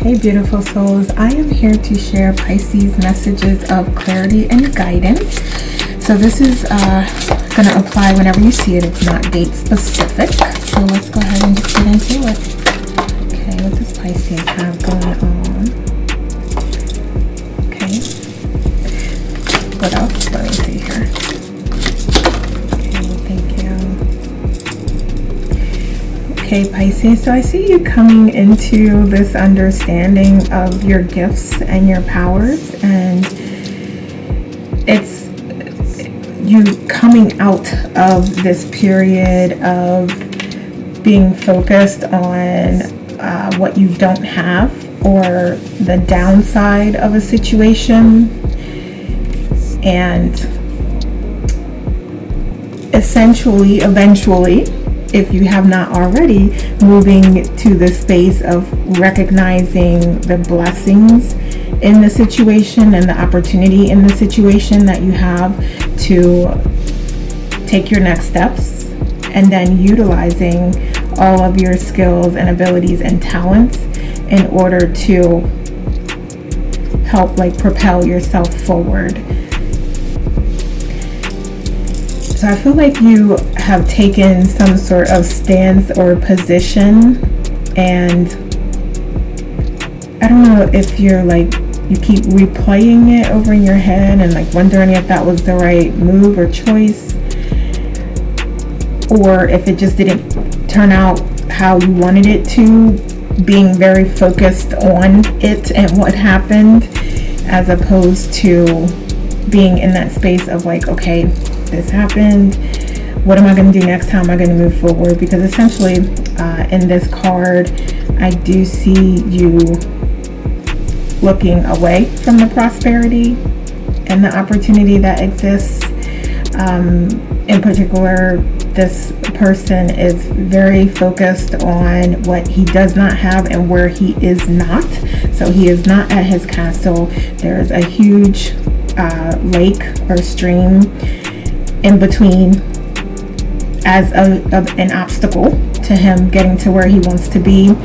Hey beautiful souls, I am here to share Pisces messages of clarity and guidance. So this is going to apply whenever you see it. It's not date specific. So let's go ahead and just get into it. Okay, what does Pisces have going on? Okay. What else? Let me see here. Okay, thank you. Okay, Pisces, so I see you coming into this understanding of your gifts and your powers, and it's you coming out of this period of being focused on what you don't have or the downside of a situation, and essentially, eventually, if you have not already, moving to the space of recognizing the blessings in the situation and the opportunity in the situation that you have to take your next steps, and then utilizing all of your skills and abilities and talents in order to help propel yourself forward. So I feel like you have taken some sort of stance or position, and I don't know if you're you keep replaying it over in your head and wondering if that was the right move or choice, or if it just didn't turn out how you wanted it to, being very focused on it and what happened, as opposed to being in that space of okay, this happened, what am I going to do next? How am I going to move forward? Because essentially in this card, I do see you looking away from the prosperity and the opportunity that exists. In particular, this person is very focused on what he does not have and where he is not. So he is not at his castle. There is a huge lake or stream in between as an obstacle to him getting to where he wants to be.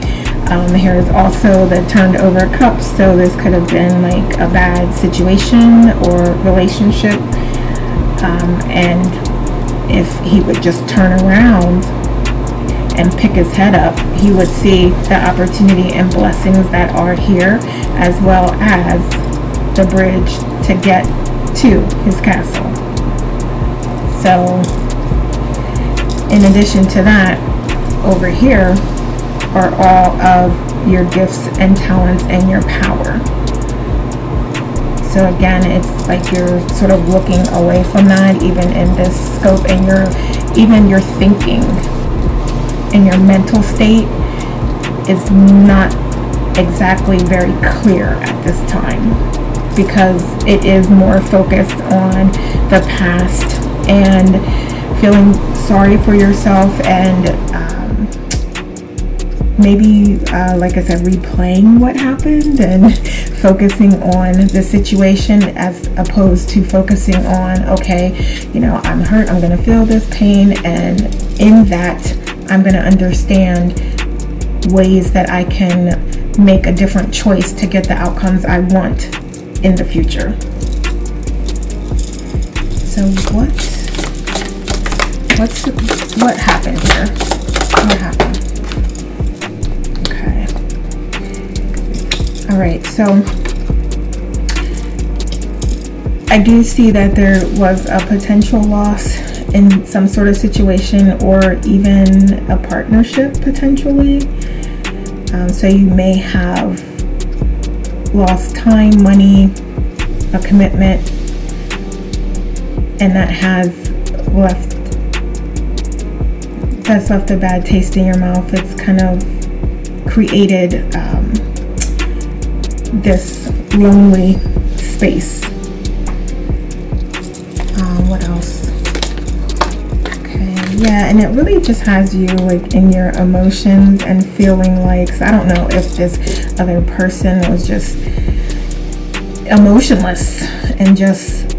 Here is also the turned over cups, so this could have been a bad situation or relationship, and if he would just turn around and pick his head up, he would see the opportunity and blessings that are here, as well as the bridge to get to his castle. So in addition to that, over here are all of your gifts and talents and your power. So again, it's you're sort of looking away from that, even in this scope, and even your thinking and your mental state is not exactly very clear at this time, because it is more focused on the past and feeling sorry for yourself, and maybe like I said, replaying what happened and focusing on the situation, as opposed to focusing on, okay, I'm hurt, I'm going to feel this pain, and in that I'm going to understand ways that I can make a different choice to get the outcomes I want in the future. So what happened here? What happened? Okay. All right. So I do see that there was a potential loss in some sort of situation, or even a partnership potentially. So you may have lost time, money, a commitment, and that's left a bad taste in your mouth. It's kind of created this lonely space. What else? Okay, yeah, and it really just has you in your emotions and feeling so I don't know if this other person was just emotionless and just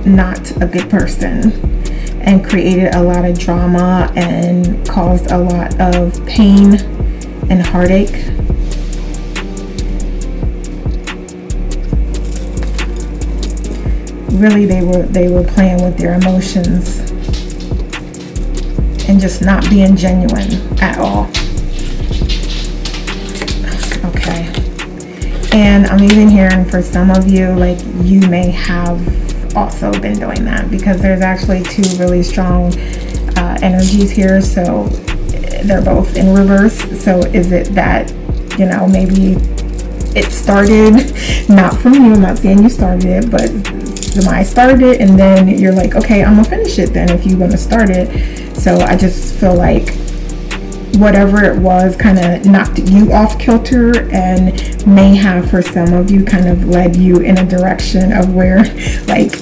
not a good person, and created a lot of drama and caused a lot of pain and heartache really they were playing with their emotions and just not being genuine at all. Okay. And I'm even hearing for some of you, like, you may have also been doing that, because there's actually two really strong energies here. So they're both in reverse. So is it that, you know, maybe it started not from you? I'm not saying you started it, but somebody started it, and then you're like, okay, I'm gonna finish it then if you're gonna start it. So I just feel like whatever it was kind of knocked you off kilter, and may have for some of you kind of led you in a direction of where, like,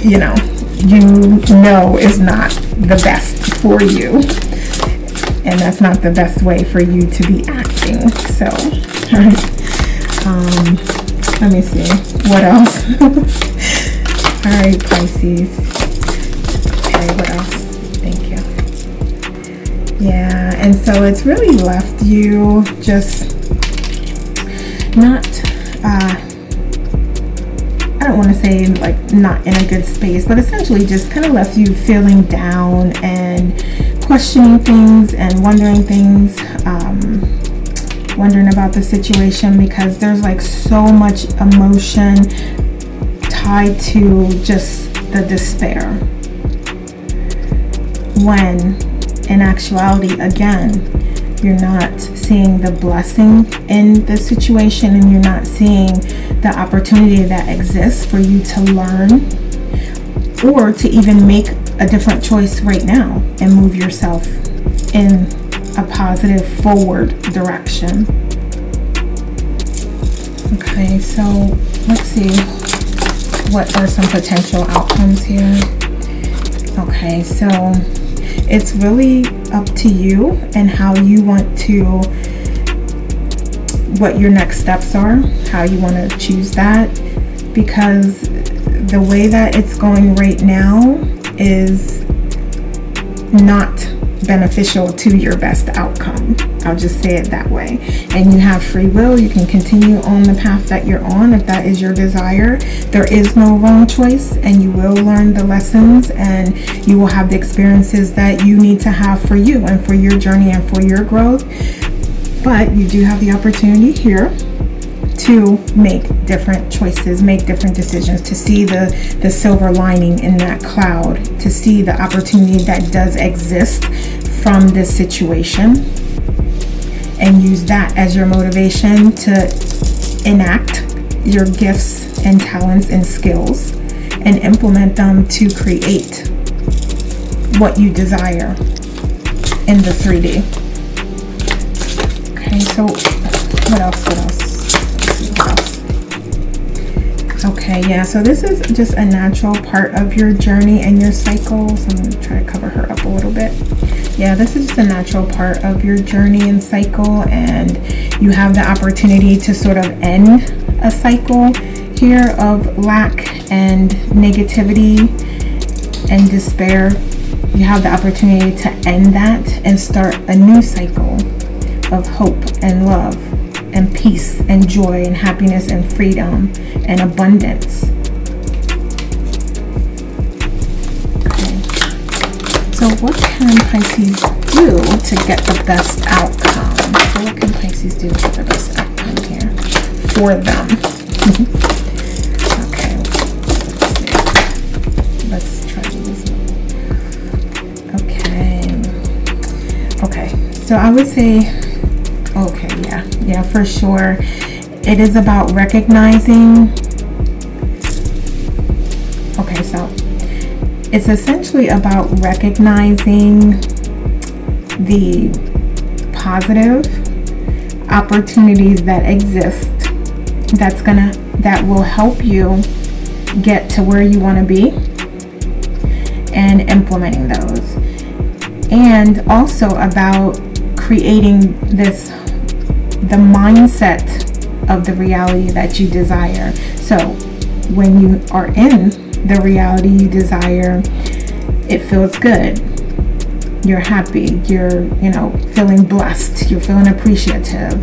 you know is not the best for you, and that's not the best way for you to be acting. So all right, let me see what else. All right, Pisces. Okay, what else? Thank you. Yeah, and so it's really left you just not, I don't want to say like not in a good space, but essentially just kind of left you feeling down and questioning things and wondering things, wondering about the situation, because there's like so much emotion tied to just the despair, when in actuality, again, you're not seeing the blessing in the situation, and you're not seeing the opportunity that exists for you to learn, or to even make a different choice right now and move yourself in a positive forward direction. Okay, so let's see, what are some potential outcomes here? Okay, so it's really up to you and how you want to, what your next steps are, how you want to choose that, because the way that it's going right now is not beneficial to your best outcome. I'll just say it that way. And you have free will. You can continue on the path that you're on if that is your desire. There is no wrong choice, and you will learn the lessons, and you will have the experiences that you need to have for you and for your journey and for your growth. But you do have the opportunity here to make different choices, make different decisions, to see the silver lining in that cloud, to see the opportunity that does exist from this situation, and use that as your motivation to enact your gifts and talents and skills and implement them to create what you desire in the 3D. Okay, so what else? Okay, yeah, so this is just a natural part of your journey and your cycle. So I'm going to try to cover her up a little bit. Yeah, this is just a natural part of your journey and cycle, and you have the opportunity to sort of end a cycle here of lack and negativity and despair. You have the opportunity to end that and start a new cycle of hope and love and peace and joy and happiness and freedom and abundance. Okay. So what can Pisces do to get the best outcome? So what can Pisces do to get the best outcome here for them? Okay. Let's try this one. Okay. So I would say, okay, yeah, for sure. It is about recognizing. Okay, so it's essentially about recognizing the positive opportunities that exist that will help you get to where you want to be, and implementing those. And also about creating the mindset of the reality that you desire. So when you are in the reality you desire, it feels good. You're happy. You're, feeling blessed. You're feeling appreciative.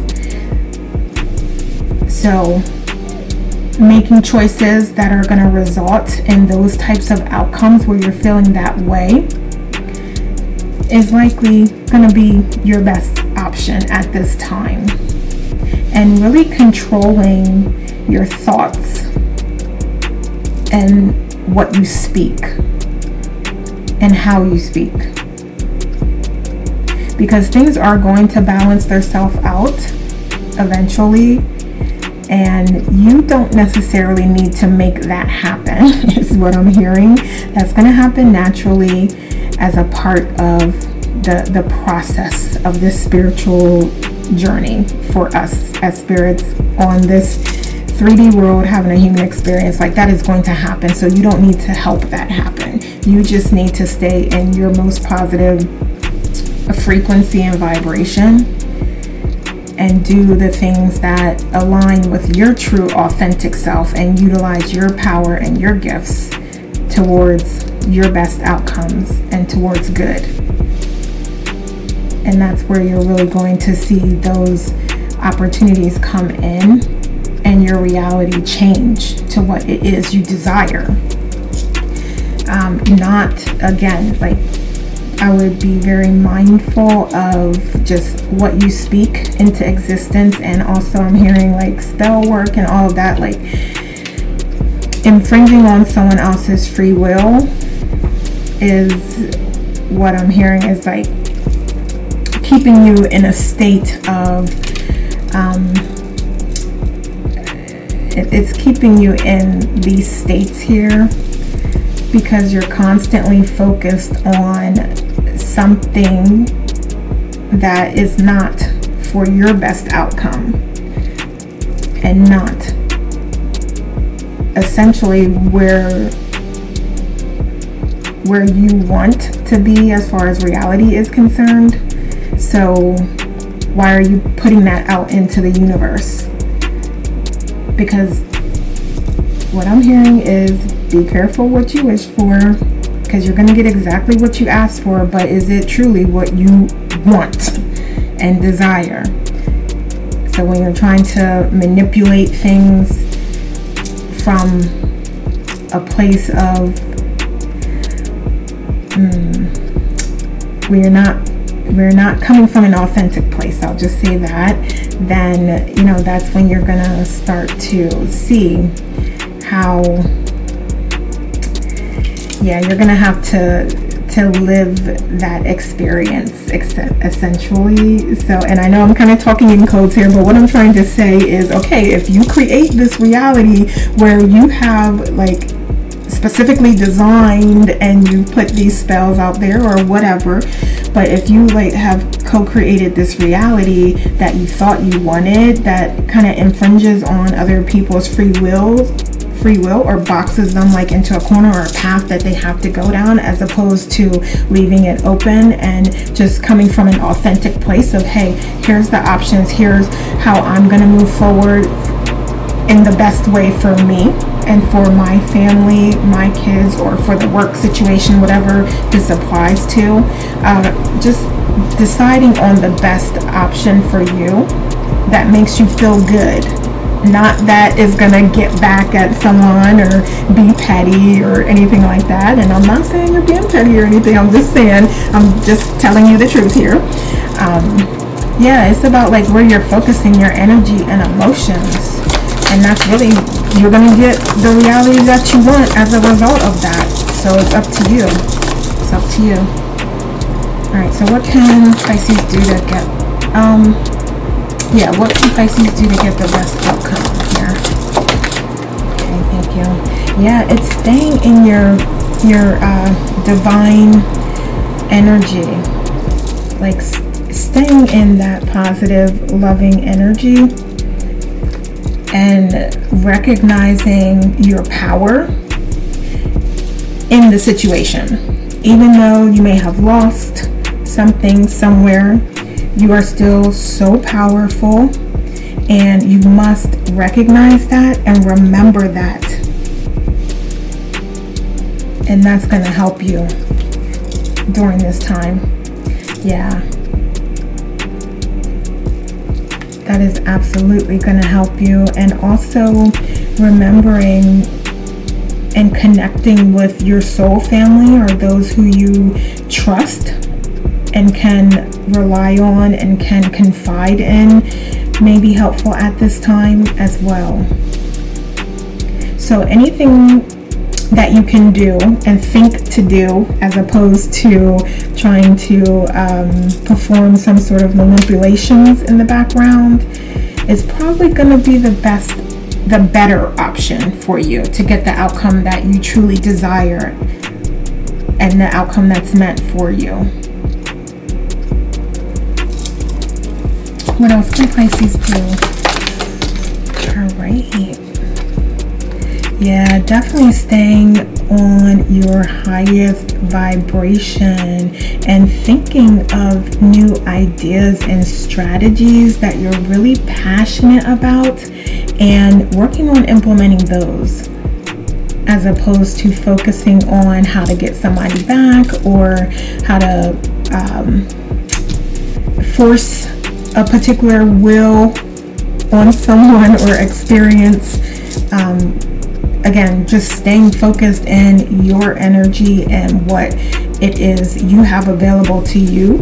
So making choices that are going to result in those types of outcomes where you're feeling that way is likely going to be your best option at this time. And really controlling your thoughts and what you speak and how you speak, because things are going to balance themselves out eventually, and you don't necessarily need to make that happen is what I'm hearing. That's going to happen naturally as a part of the process of this spiritual journey for us as spirits on this 3D world, having a human experience. Like, that is going to happen, so you don't need to help that happen. You just need to stay in your most positive frequency and vibration and do the things that align with your true authentic self and utilize your power and your gifts towards your best outcomes and towards good. And that's where you're really going to see those opportunities come in and your reality change to what it is you desire. Not, again, like, I would be very mindful of just what you speak into existence. And also I'm hearing like spell work and all of that, like infringing on someone else's free will is what I'm hearing, is like keeping you in a state of it's keeping you in these states here because you're constantly focused on something that is not for your best outcome and not essentially where you want to be as far as reality is concerned. So why are you putting that out into the universe? Because what I'm hearing is, be careful what you wish for, because you're going to get exactly what you asked for, but is it truly what you want and desire? So when you're trying to manipulate things from a place of we're not coming from an authentic place, I'll just say that, then that's when you're gonna start to see how you're gonna have to live that experience essentially. So, and I know I'm kind of talking in codes here, but what I'm trying to say is, okay, if you create this reality where you have like specifically designed and you put these spells out there or whatever, but if you like have co-created this reality that you thought you wanted that kind of infringes on other people's free will or boxes them like into a corner or a path that they have to go down, as opposed to leaving it open and just coming from an authentic place of, hey, here's the options, here's how I'm going to move forward in the best way for me and for my family, my kids, or for the work situation, whatever this applies to. Just deciding on the best option for you that makes you feel good. Not that is gonna get back at someone or be petty or anything like that. And I'm not saying you're being petty or anything. I'm just saying, I'm just telling you the truth here. It's about like where you're focusing your energy and emotions. And that's really, you're gonna get the reality that you want as a result of that. So it's up to you. It's up to you. Alright, so what can Pisces do to get, what can Pisces do to get the best outcome here? Okay, thank you. Yeah, it's staying in your divine energy. Like staying in that positive, loving energy and recognizing your power in the situation. Even though you may have lost something somewhere, you are still so powerful, and you must recognize that and remember that. And that's going to help you during this time. Yeah. That is absolutely going to help you. And also remembering and connecting with your soul family, or those who you trust and can rely on and can confide in, may be helpful at this time as well. So anything that you can do and think to do, as opposed to trying to perform some sort of manipulations in the background, is probably going to be the better option for you to get the outcome that you truly desire and the outcome that's meant for you. What else can Pisces do? All right. Yeah, definitely staying on your highest vibration and thinking of new ideas and strategies that you're really passionate about and working on implementing those, as opposed to focusing on how to get somebody back or how to force a particular will on someone or experience. Again, just staying focused in your energy and what it is you have available to you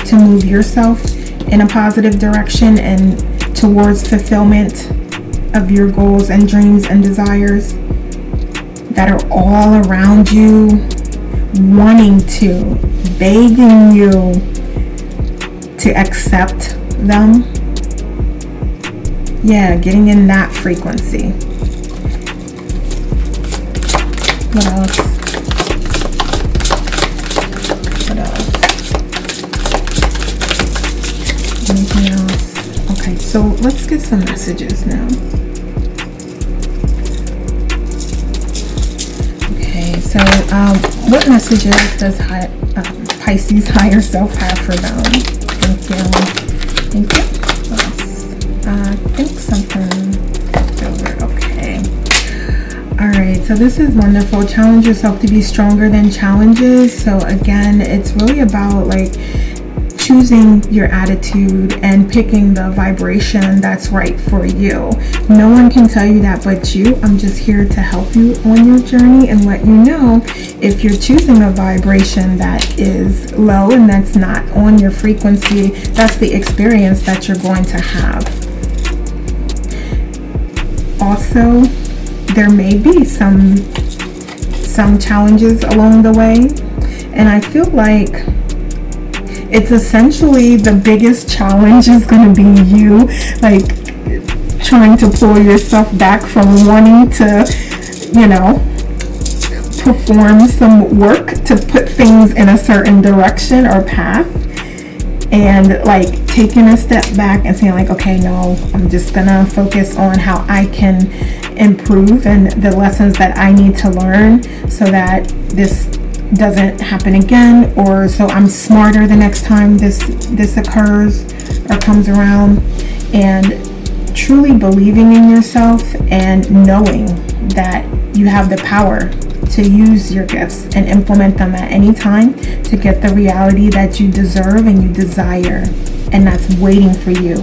to move yourself in a positive direction and towards fulfillment of your goals and dreams and desires that are all around you, wanting to, begging you to accept them. Yeah, getting in that frequency. What else? What else? Anything else? Okay, so let's get some messages now. Okay, so what messages does Pisces higher self have for them? Thank you. Thank you. I think something over. Okay. Alright, so this is wonderful. Challenge yourself to be stronger than challenges. So again, it's really about like choosing your attitude and picking the vibration that's right for you. No one can tell you that but you. I'm just here to help you on your journey and let you know if you're choosing a vibration that is low and that's not on your frequency, that's the experience that you're going to have. Also, there may be some challenges along the way, and I feel like it's essentially the biggest challenge is going to be you like trying to pull yourself back from wanting to, you know, perform some work to put things in a certain direction or path, and like taking a step back and saying like, okay, no, I'm just gonna focus on how I can improve and the lessons that I need to learn so that this doesn't happen again, or so I'm smarter the next time this occurs or comes around. And truly believing in yourself and knowing that you have the power to use your gifts and implement them at any time to get the reality that you deserve and you desire, and that's waiting for you,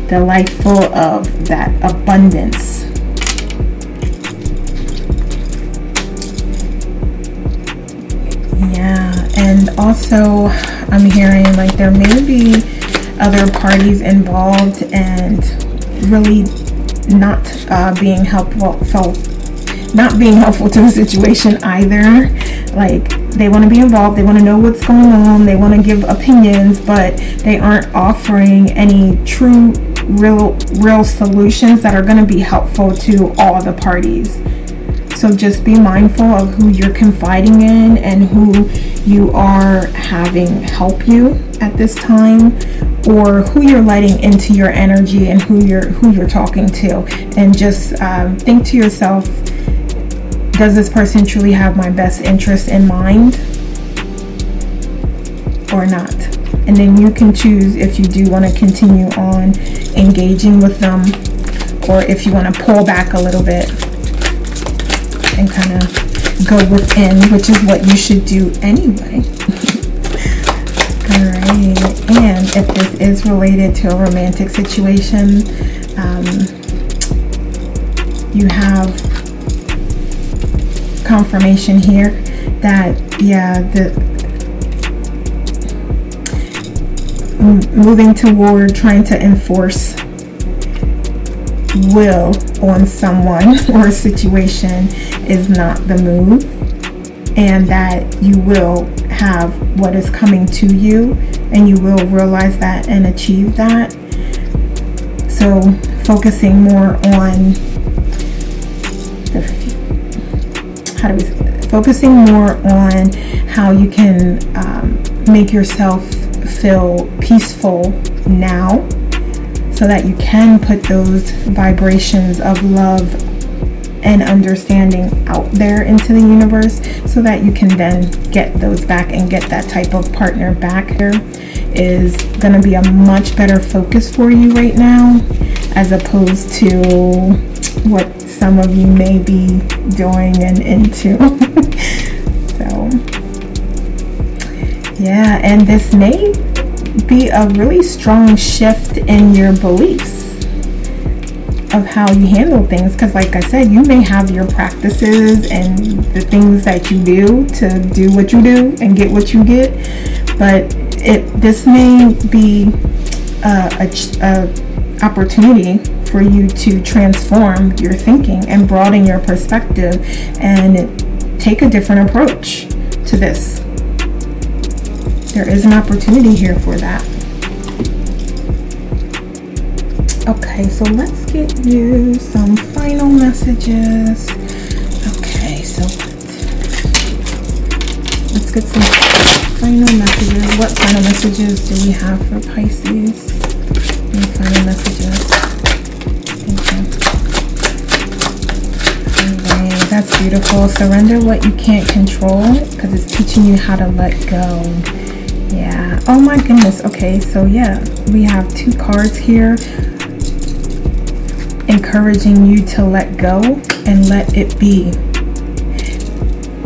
the life full of that abundance. Yeah, and also I'm hearing like there may be other parties involved and really not being helpful to the situation either. Like they want to be involved, they want to know what's going on, they want to give opinions, but they aren't offering any true real solutions that are going to be helpful to all the parties. So just be mindful of who you're confiding in and who you are having help you at this time, or who you're letting into your energy and who you're talking to. And just think to yourself, does this person truly have my best interest in mind or not? And then you can choose if you do want to continue on engaging with them, or if you want to pull back a little bit and kind of go within, which is what you should do anyway. Alright, and if this is related to a romantic situation, you have confirmation here that, yeah, moving toward trying to enforce will on someone or a situation is not the move, and that you will have what is coming to you, and you will realize that and achieve that. So focusing more on focusing more on how you can make yourself feel peaceful now, so that you can put those vibrations of love and understanding out there into the universe, so that you can then get those back and get that type of partner back. Here is going to be a much better focus for you right now, as opposed to what some of you may be doing and into. So yeah, and this may be a really strong shift in your beliefs of how you handle things, because like I said, you may have your practices and the things that you do to do what you do and get what you get, but this may be a opportunity for you to transform your thinking and broaden your perspective and take a different approach to this. There is an opportunity here for that. Okay, so let's get you some final messages. Okay, so let's get some final messages. What final messages do we have for Pisces? Any final messages? Alright, that's beautiful. Surrender what you can't control, because it's teaching you how to let go. Yeah. Oh my goodness. Okay, so yeah, we have 2 cards here encouraging you to let go and let it be.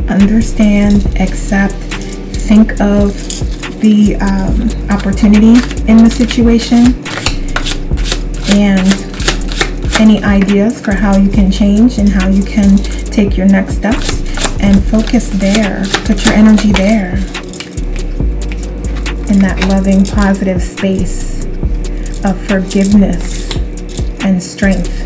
Understand, accept, think of the opportunity in the situation, and any ideas for how you can change and how you can take your next steps, and focus there. Put your energy there, in that loving, positive space of forgiveness and strength.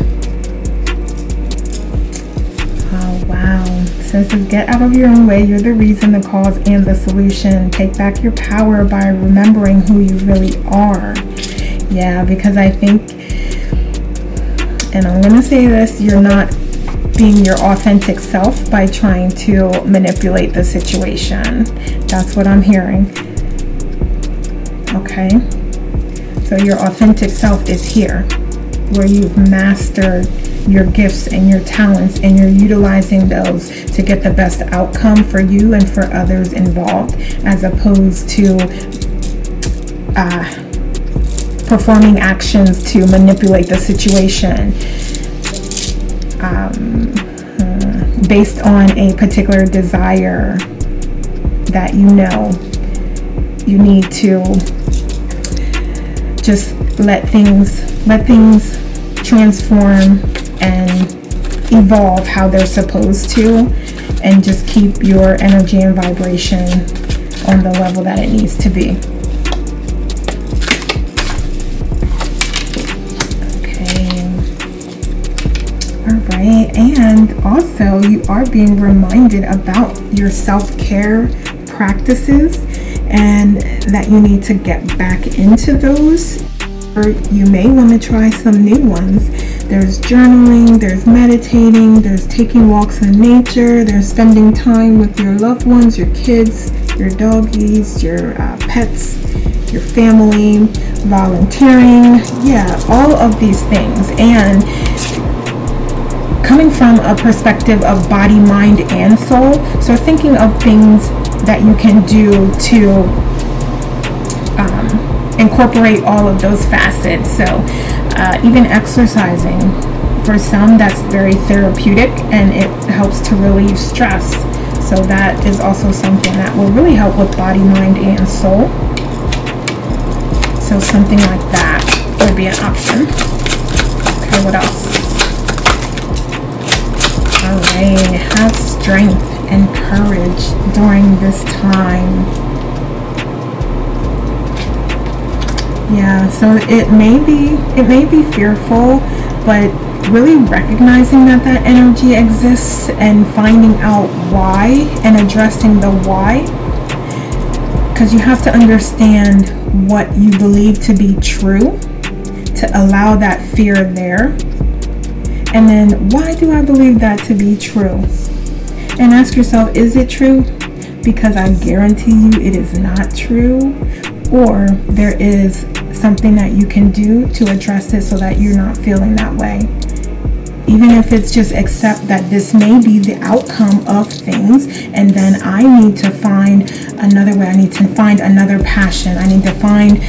Oh wow. So this is get out of your own way. You're the reason, the cause, and the solution. Take back your power by remembering who you really are. Yeah, because I think, and I'm going to say this, you're not being your authentic self by trying to manipulate the situation. That's what I'm hearing. Okay? So your authentic self is here, where you've mastered your gifts and your talents, and you're utilizing those to get the best outcome for you and for others involved, as opposed to performing actions to manipulate the situation based on a particular desire that you know you need to just let things transform and evolve how they're supposed to, and just keep your energy and vibration on the level that it needs to be. Okay. All right. And also, you are being reminded about your self-care practices, and that you need to get back into those. Or you may want to try some new ones. There's journaling, there's meditating, there's taking walks in nature, there's spending time with your loved ones, your kids, your doggies, your pets, your family, volunteering. Yeah, all of these things. And coming from a perspective of body, mind, and soul. So thinking of things that you can do to incorporate all of those facets. So even exercising, for some that's very therapeutic, and it helps to relieve stress. So that is also something that will really help with body, mind, and soul. So something like that would be an option. Okay, what else? Alright, have strength and courage during this time. Yeah, so it may be fearful, but really recognizing that that energy exists and finding out why and addressing the why, because you have to understand what you believe to be true to allow that fear there. And then, why do I believe that to be true? And ask yourself, is it true? Because I guarantee you it is not true, or there is something that you can do to address it so that you're not feeling that way. Even if it's just accept that this may be the outcome of things, and then I need to find another way. I need to find another passion. I need to find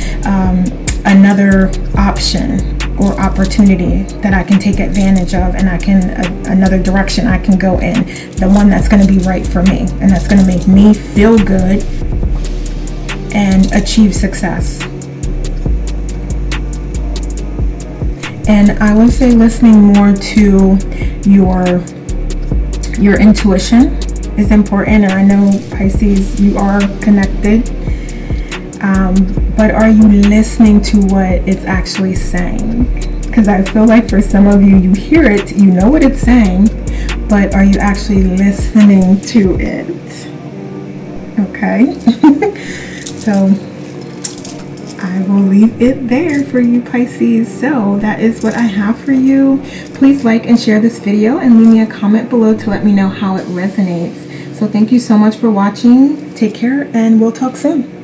another option or opportunity that I can take advantage of, and I can another direction I can go in, the one that's going to be right for me and that's going to make me feel good and achieve success. And I would say listening more to your intuition is important. And I know, Pisces, you are connected. But are you listening to what it's actually saying? Because I feel like for some of you, you hear it, you know what it's saying, but are you actually listening to it? Okay. So I will leave it there for you, Pisces. So that is what I have for you. Please like and share this video and leave me a comment below to let me know how it resonates. So thank you so much for watching. Take care, and we'll talk soon.